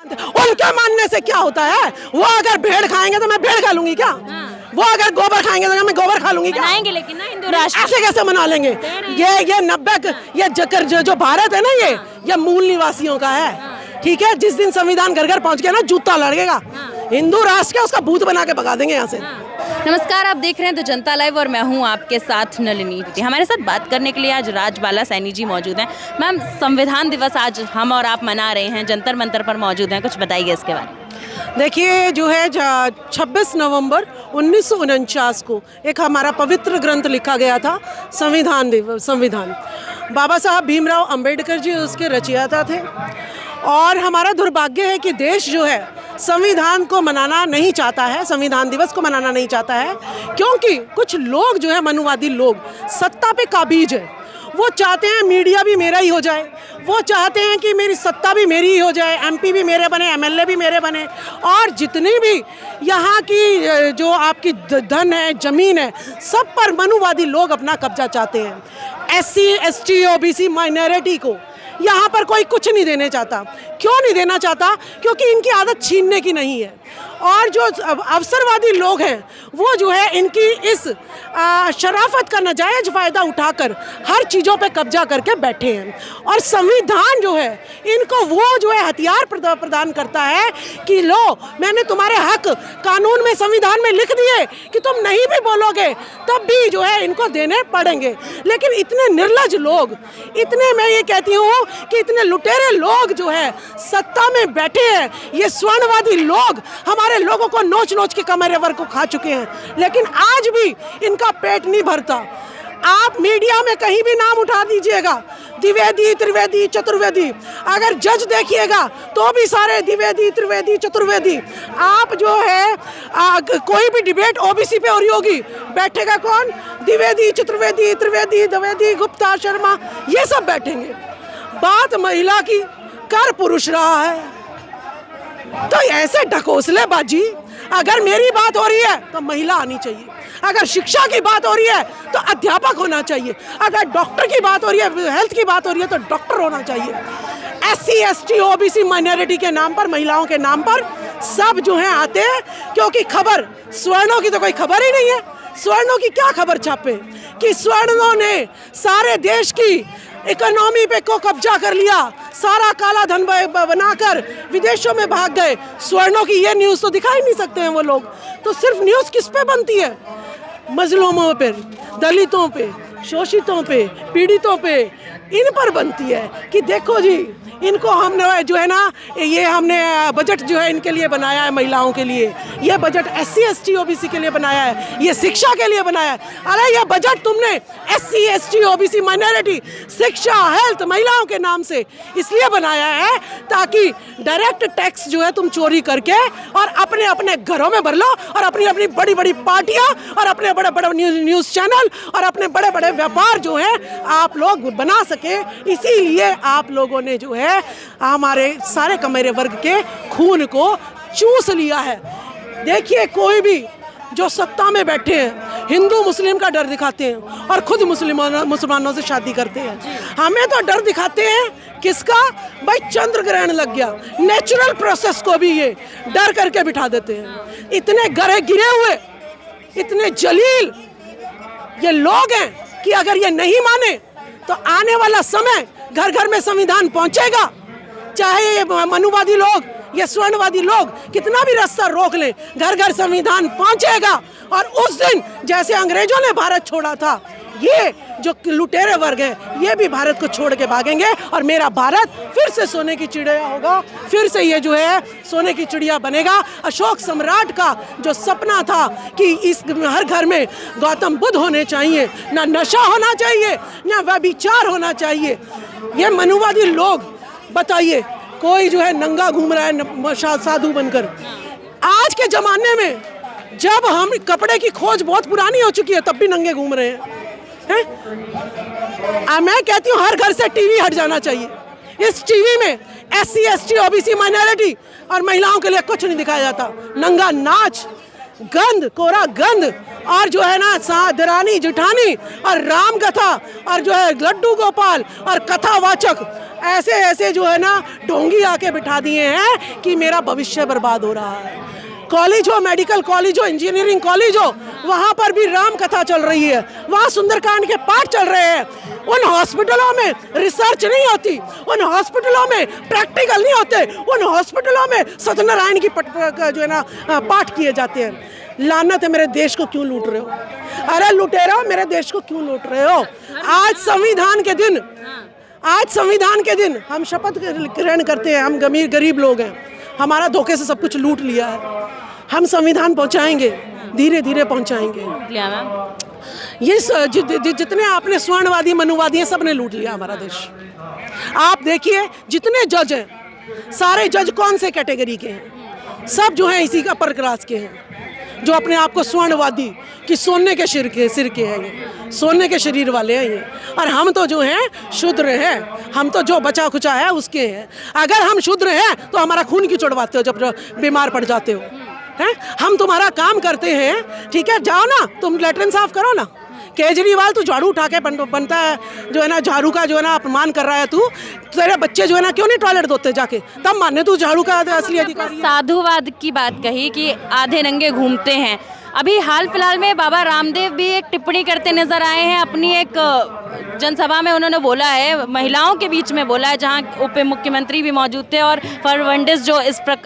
उनके मानने से क्या होता है? वो अगर भेड़ खाएंगे तो मैं भेड़ खा लूंगी क्या? वो अगर गोबर खाएंगे तो मैं गोबर खा लूंगी क्या? मनाएंगे लेकिन ना हिंदू राष्ट्र ऐसे कैसे मना लेंगे? ये 90 ये जो भारत है ना, ये मूल निवासियों का है। ठीक है, जिस दिन संविधान घर घर पहुंच गया ना, जूता लड़ेगा हिंदू राष्ट्र का, उसका भूत बना के भगा देंगे यहाँ से। नमस्कार, आप देख रहे हैं द जनता लाइव और मैं हूं आपके साथ नलिनी। हमारे साथ बात करने के लिए आज राजबाला सैनी जी मौजूद हैं। मैम, संविधान दिवस आज हम और आप मना रहे हैं, जंतर मंतर पर मौजूद हैं, कुछ बताइए इसके बारे में। देखिए, जो है 26 नवंबर 1949 को एक हमारा पवित्र ग्रंथ लिखा गया था, संविधान। बाबा साहब भीमराव अंबेडकर जी उसके रचयिता थे। और हमारा दुर्भाग्य है कि देश जो है संविधान को मनाना नहीं चाहता है, संविधान दिवस को मनाना नहीं चाहता है, क्योंकि कुछ लोग जो है, मनुवादी लोग, सत्ता पे काबिज है। वो चाहते हैं मीडिया भी मेरा ही हो जाए, वो चाहते हैं कि मेरी सत्ता भी मेरी ही हो जाए, एमपी भी मेरे बने, एमएलए भी मेरे बने, और जितनी भी यहाँ की जो आपकी धन है, ज़मीन है, सब पर मनुवादी लोग अपना कब्जा चाहते हैं। SC ST OBC माइनॉरिटी को यहाँ पर कोई कुछ नहीं देने चाहता। क्यों नहीं देना चाहता? क्योंकि इनकी आदत छीनने की नहीं है। और जो अवसरवादी लोग हैं, वो जो है इनकी इस शराफत का नाजायज फ़ायदा उठाकर हर चीज़ों पे कब्जा करके बैठे हैं। और संविधान जो है, इनको वो जो है हथियार प्रदान करता है कि लो, मैंने तुम्हारे हक कानून में, संविधान में लिख दिए कि तुम नहीं भी बोलोगे तब भी जो है इनको देने पड़ेंगे। लेकिन इतने निर्लज लोग, इतने, मैं ये कहती हूँ कि इतने लुटेरे लोग जो है सत्ता में बैठे हैं, ये स्वर्णवादी लोग हमारे लोगों को नोच नोच के कमरे वर्ग को खा चुके हैं, लेकिन आज भी इनका पेट नहीं भरता। आप मीडिया में कहीं भी नाम उठा दीजिएगा, द्विवेदी, त्रिवेदी, चतुर्वेदी, अगर जज देखिएगा तो भी सारे द्विवेदी, त्रिवेदी, चतुर्वेदी। आप जो है कोई भी डिबेट OBC पे हो रही होगी, बैठेगा कौन? द्विवेदी, चतुर्वेदी, त्रिवेदी, द्विवेदी, गुप्ता, शर्मा, ये सब बैठेंगे। बात महिला की, कर पुरुष रहा है। तो ऐसे ढकोसलेबाजी, अगर मेरी बात हो रही है तो महिला आनी चाहिए, अगर शिक्षा की बात हो रही है तो अध्यापक होना चाहिए, अगर डॉक्टर की बात हो रही है, हेल्थ की बात हो रही है तो डॉक्टर होना चाहिए। SC ST OBC माइनॉरिटी के नाम पर, महिलाओं के नाम पर सब जो है आते हैं, क्योंकि खबर स्वर्णों की तो कोई खबर ही नहीं है। स्वर्णों की क्या खबर छापे कि स्वर्णों ने सारे देश की इकोनॉमी पे को कब्जा कर लिया, सारा काला धन बनाकर विदेशों में भाग गए। स्वर्णों की ये न्यूज़ तो दिखा ही नहीं सकते हैं वो लोग। तो सिर्फ न्यूज़ किस पे बनती है? मजलूमों पे, दलितों पे, शोषितों पे, पीड़ितों पे, इन पर बनती है कि देखो जी, इनको हमने जो है ना, ये हमने बजट जो है इनके लिए बनाया है, महिलाओं के लिए। ये बजट SC ST OBC के लिए बनाया है, ये शिक्षा के लिए बनाया है। अरे ये बजट तुमने SC ST OBC माइनॉरिटी, शिक्षा, हेल्थ, महिलाओं के नाम से इसलिए बनाया है ताकि डायरेक्ट टैक्स जो है तुम चोरी करके और अपने अपने घरों में भर लो, और अपनी अपनी बड़ी बड़ी पार्टियां और अपने बड़े बड़े न्यूज़ चैनल और अपने बड़े बड़े व्यापार जो है आप लोग बना सके। इसीलिए आप लोगों ने जो है हमारे सारे कमेरे वर्ग के खून को चूस लिया है। देखिए, कोई भी जो सत्ता में बैठे हैं, हिंदू मुस्लिम का डर दिखाते हैं और खुद मुसलमानों से शादी करते हैं। हमें तो डर दिखाते हैं किसका? भाई, चंद्र ग्रहण लग गया, नेचुरल प्रोसेस को भी ये डर करके बिठा देते हैं। इतने गिरे हुए, इतने जलील ये लोग हैं कि अगर ये नहीं माने तो आने वाला समय घर घर में संविधान पहुंचेगा। चाहे ये मनुवादी लोग, ये स्वर्णवादी लोग कितना भी रास्ता रोक ले, घर घर संविधान पहुंचेगा। और उस दिन जैसे अंग्रेजों ने भारत छोड़ा था, ये जो लुटेरे वर्ग हैं, ये भी भारत को छोड़ के भागेंगे और मेरा भारत फिर से सोने की चिड़िया होगा, फिर से ये जो है सोने की चिड़िया बनेगा। अशोक सम्राट का जो सपना था कि इस हर घर में गौतम बुद्ध होने चाहिए, ना नशा होना चाहिए, ना व्यभिचार होना चाहिए। ये मनुवादी लोग, बताइए, कोई जो है नंगा घूम रहा है साधु बनकर। आज के ज़माने में जब हम कपड़े की खोज बहुत पुरानी हो चुकी है, तब भी नंगे घूम रहे हैं। मैं कहती हूँ हर घर से टीवी हट जाना चाहिए। इस टीवी में SC ST OBC माइनॉरिटी और महिलाओं के लिए कुछ नहीं दिखाया जाता। नंगा नाच, गंद, कोरा गंद, और जो है ना दरानी जिठानी और राम कथा और जो है लड्डू गोपाल और कथावाचक ऐसे ऐसे जो है ना ढोंगी आके बिठा दिए हैं कि मेरा भविष्य बर्बाद हो रहा है। कॉलेज हो, मेडिकल कॉलेज हो, इंजीनियरिंग कॉलेज हो, वहाँ पर भी राम कथा चल रही है, वहाँ सुंदरकांड के पाठ चल रहे हैं। उन हॉस्पिटलों में रिसर्च नहीं होती, उन हॉस्पिटलों में प्रैक्टिकल नहीं होते, उन हॉस्पिटलों में सत्यनारायण की जो है ना पाठ किए जाते हैं। लानत है, मेरे देश को क्यों लूट रहे हो? अरे लुटेरो, मेरे देश को क्यों लूट रहे हो? आज संविधान के दिन, आज संविधान के दिन हम शपथ ग्रहण करते हैं। हम गरीब लोग हैं, हमारा धोखे से सब कुछ लूट लिया है। हम संविधान पहुंचाएंगे, धीरे धीरे पहुंचाएंगे। ये जितने आपने स्वर्णवादी मनुवादी हैं, सब ने लूट लिया हमारा देश। आप देखिए जितने जज हैं, सारे जज कौन से कैटेगरी के हैं? सब जो हैं इसी का अपर क्लास के हैं, जो अपने आप को स्वर्णवादी कि सोने के सिर के हैं, ये सोने के शरीर वाले हैं ये। और हम तो जो हैं शूद्र हैं, हम तो जो बचा खुचा है उसके हैं। अगर हम शूद्र हैं तो हमारा खून क्यों चढ़वाते हो जब बीमार पड़ जाते हो? हैं? हम तुम्हारा काम करते हैं, ठीक है, जाओ ना तुम लैट्रिन साफ करो ना। केजरीवाल तू झाड़ू उठा के बनता है, जो है ना झाड़ू का जो है ना अपमान कर रहा है तू। तेरे बच्चे जो है ना क्यों नहीं टॉयलेट धोते जाके, तब माने तू झाड़ू का असली अधिकारी। साधुवाद की बात कही कि आधे नंगे घूमते हैं। अभी हाल फिलहाल में बाबा रामदेव भी एक टिप्पणी करते नजर आए हैं। अपनी एक जनसभा में उन्होंने बोला है, महिलाओं के बीच में बोला है, जहां उप मुख्यमंत्री भी मौजूद थे और फर्नांडिस जो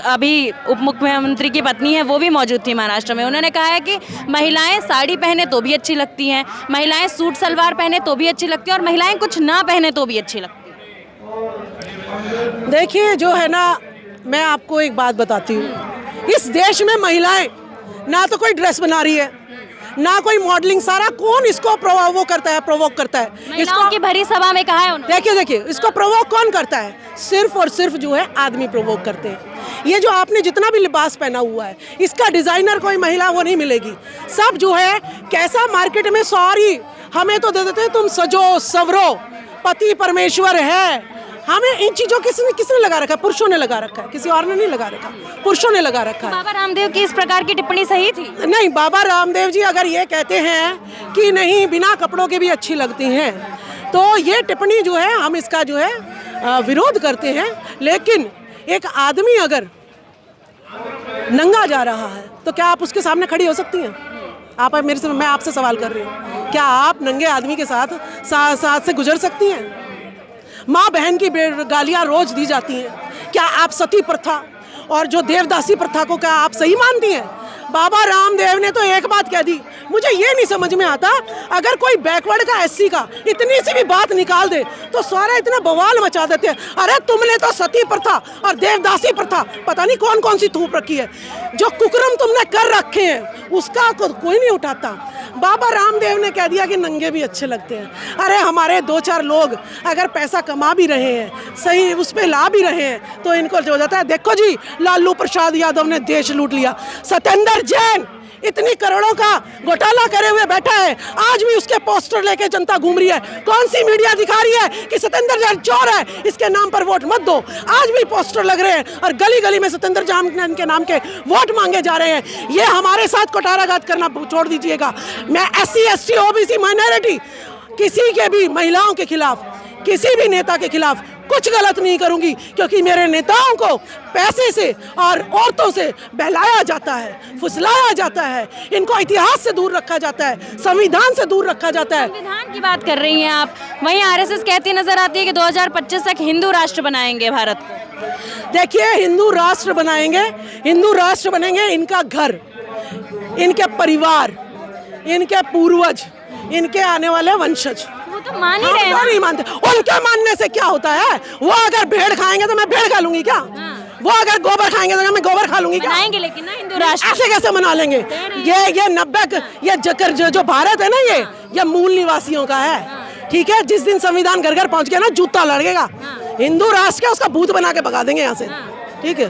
अभी उप मुख्यमंत्री की पत्नी है वो भी मौजूद थी महाराष्ट्र में। उन्होंने कहा है कि महिलाएं साड़ी पहने तो भी अच्छी लगती हैं, महिलाएं सूट सलवार पहने तो भी अच्छी लगती हैं, और महिलाएं कुछ ना पहने तो भी अच्छी लगती हैं। देखिए जो है ना, मैं आपको एक बात बताती हूँ, इस देश में महिलाएं ना तो कोई ड्रेस बना रही है, ना कोई मॉडलिंग, सारा कौन इसको प्रोवोक करता है? इसको की भरी सभा में कहा है उन्होंने। देखिए इसको प्रोवोक कौन करता है? सिर्फ और सिर्फ जो है आदमी प्रोवोक करते हैं। ये जो आपने जितना भी लिबास पहना हुआ है, इसका डिजाइनर कोई महिला वो नहीं मिलेगी। सब जो है कैसा मार्केट में, सॉरी हमें तो दे देते हैं, तुम सजो सवरो, पति परमेश्वर है। हमें इन चीजों किसने लगा रखा है? पुरुषों ने लगा रखा है, किसी और ने नहीं लगा रखा, पुरुषों ने लगा रखा है। बाबा रामदेव की इस प्रकार की टिप्पणी सही थी? नहीं, बाबा रामदेव जी अगर ये कहते हैं कि नहीं बिना कपड़ों के भी अच्छी लगती हैं, तो ये टिप्पणी जो है हम इसका जो है विरोध करते हैं। लेकिन एक आदमी अगर नंगा जा रहा है तो क्या आप उसके सामने खड़ी हो सकती हैं? आप मेरे से, मैं आपसे सवाल कर रही हूँ, क्या आप नंगे आदमी के साथ से गुजर सकती हैं? माँ बहन की गालियाँ रोज दी जाती हैं। क्या आप सती प्रथा और जो देवदासी प्रथा को क्या आप सही मानती हैं? बाबा रामदेव ने तो एक बात कह दी, मुझे ये नहीं समझ में आता, अगर कोई बैकवर्ड का एससी का इतनी सी भी बात निकाल दे तो सारा इतना बवाल मचा देते हैं। अरे तुमने तो सती प्रथा और देवदासी प्रथा पता नहीं कौन कौन सी थूप रखी है, जो कुकर्म तुमने कर रखे हैं उसका कोई नहीं उठाता। बाबा रामदेव ने कह दिया कि नंगे भी अच्छे लगते हैं। अरे हमारे 2-4 लोग अगर पैसा कमा भी रहे हैं, सही उस पर ला भी रहे हैं, तो इनको हो जाता है देखो जी लालू प्रसाद यादव ने देश लूट लिया। सत्येंद्र जैन इतनी करोड़ों का घोटाला करे हुए बैठा है, आज भी उसके पोस्टर लेके जनता घूम रही है। कौन सी मीडिया दिखा रही है कि सत्येंद्र जैन चोर है, इसके नाम पर वोट मत दो? आज भी पोस्टर लग रहे हैं और गली गली में सत्येंद्र जैन के नाम के वोट मांगे जा रहे हैं। ये हमारे साथ कोटाराघात करना छोड़ दीजिएगा। मैं SC ST OBC माइनॉरिटी किसी के भी महिलाओं के खिलाफ, किसी भी नेता के खिलाफ कुछ गलत नहीं करूंगी, क्योंकि मेरे नेताओं को पैसे से और औरतों से बहलाया जाता है, फुसलाया जाता है, इनको इतिहास से दूर रखा जाता है, संविधान से दूर रखा जाता है। संविधान की बात कर रही हैं आप, वहीं RSS कहती नजर आती है कि 2025 तक हिंदू राष्ट्र बनाएंगे भारत को। देखिए हिंदू राष्ट्र बनाएंगे, हिंदू राष्ट्र बनेंगे इनका घर, इनके परिवार, इनके पूर्वज, इनके आने वाले वंशज। वो तो मान ही रहे हैं। नहीं मानते, उनके मानने से क्या होता है? वो अगर भेड़ खाएंगे तो मैं भेड़ खा लूंगी क्या? वो अगर गोबर खाएंगे तो मैं गोबर खा लूंगी क्या? बनाएंगे लेकिन ना हिंदू राष्ट्र। ऐसे कैसे मना लेंगे? ये 90 ये जो भारत है ना, ये मूल निवासियों का है, ठीक है। जिस दिन संविधान घर घर पहुंच गया ना, जूता लड़ेगा। हिंदू राष्ट्र का उसका भूत बना के भगा देंगे यहाँ से, ठीक है,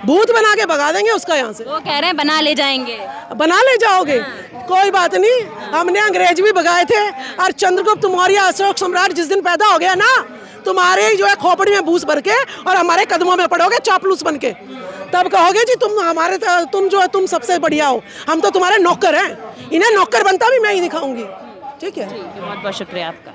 भूत बना के भगा देंगे उसका यहाँ से। वो कह रहे हैं बना ले जाएंगे। बना ले जाओगे, कोई बात नहीं, हमने अंग्रेज भी भगाए थे। और चंद्रगुप्त मौर्य अशोक सम्राट जिस दिन पैदा हो गया ना, तुम्हारे जो है खोपड़ी में भूस भर के और हमारे कदमों में पड़ोगे चापलूस बन के। तब कहोगे जी तुम जो है तुम सबसे बढ़िया हो, हम तो तुम्हारे नौकर हैं। इन्हें नौकर बनता भी मैं ही दिखाऊंगी। ठीक है, बहुत बहुत शुक्रिया आपका।